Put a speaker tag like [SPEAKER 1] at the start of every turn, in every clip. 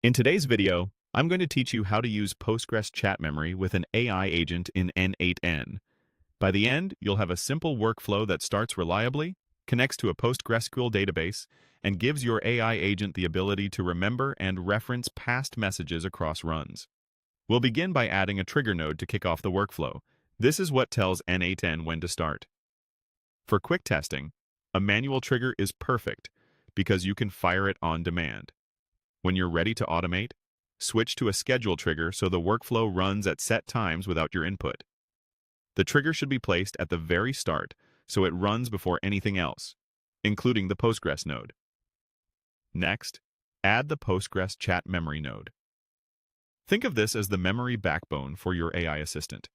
[SPEAKER 1] In today's video, I'm going to teach you how to use Postgres chat memory with an AI agent in n8n. By the end, you'll have a simple workflow that starts reliably, connects to a PostgreSQL database, and gives your AI agent the ability to remember and reference past messages across runs. We'll begin by adding a trigger node to kick off the workflow. This is what tells n8n when to start. For quick testing, a manual trigger is perfect because you can fire it on demand. When you're ready to automate, switch to a schedule trigger so the workflow runs at set times without your input. The trigger should be placed at the very start so it runs before anything else, including the Postgres node. Next, add the Postgres chat memory node. Think of this as the memory backbone for your AI assistant.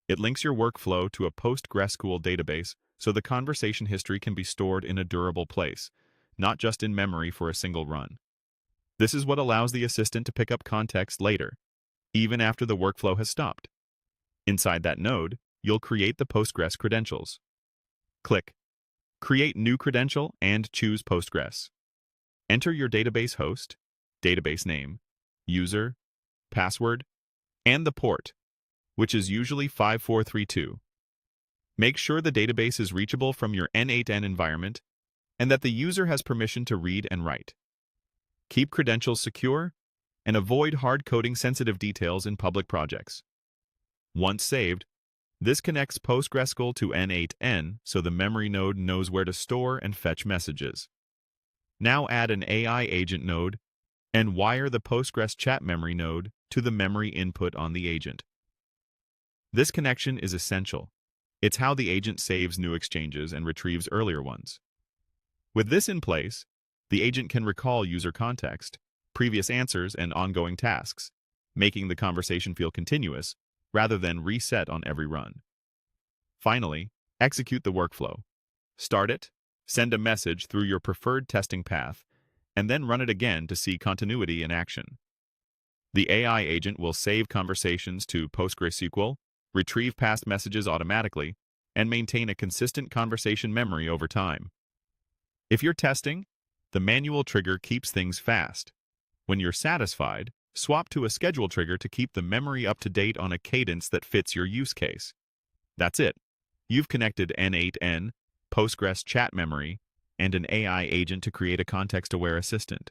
[SPEAKER 1] It links your workflow to a PostgreSQL database so the conversation history can be stored in a durable place, not just in memory for a single run. This is what allows the assistant to pick up context later, even after the workflow has stopped. Inside that node, you'll create the Postgres credentials. Click Create New Credential and choose Postgres. Enter your database host, database name, user, password, and the port, which is usually 5432. Make sure the database is reachable from your n8n environment and that the user has permission to read and write. Keep credentials secure, and avoid hard-coding sensitive details in public projects. Once saved, this connects PostgreSQL to n8n so the memory node knows where to store and fetch messages. Now add an AI agent node and wire the Postgres chat memory node to the memory input on the agent. This connection is essential. It's how the agent saves new exchanges and retrieves earlier ones. With this in place, the agent can recall user context, previous answers, and ongoing tasks, making the conversation feel continuous rather than reset on every run. Finally, execute the workflow. Start it, send a message through your preferred testing path, and then run it again to see continuity in action. The AI agent will save conversations to PostgreSQL, retrieve past messages automatically, and maintain a consistent conversation memory over time. If you're testing, the manual trigger keeps things fast. When you're satisfied, swap to a schedule trigger to keep the memory up to date on a cadence that fits your use case. That's it. You've connected n8n, Postgres chat memory, and an AI agent to create a context-aware assistant.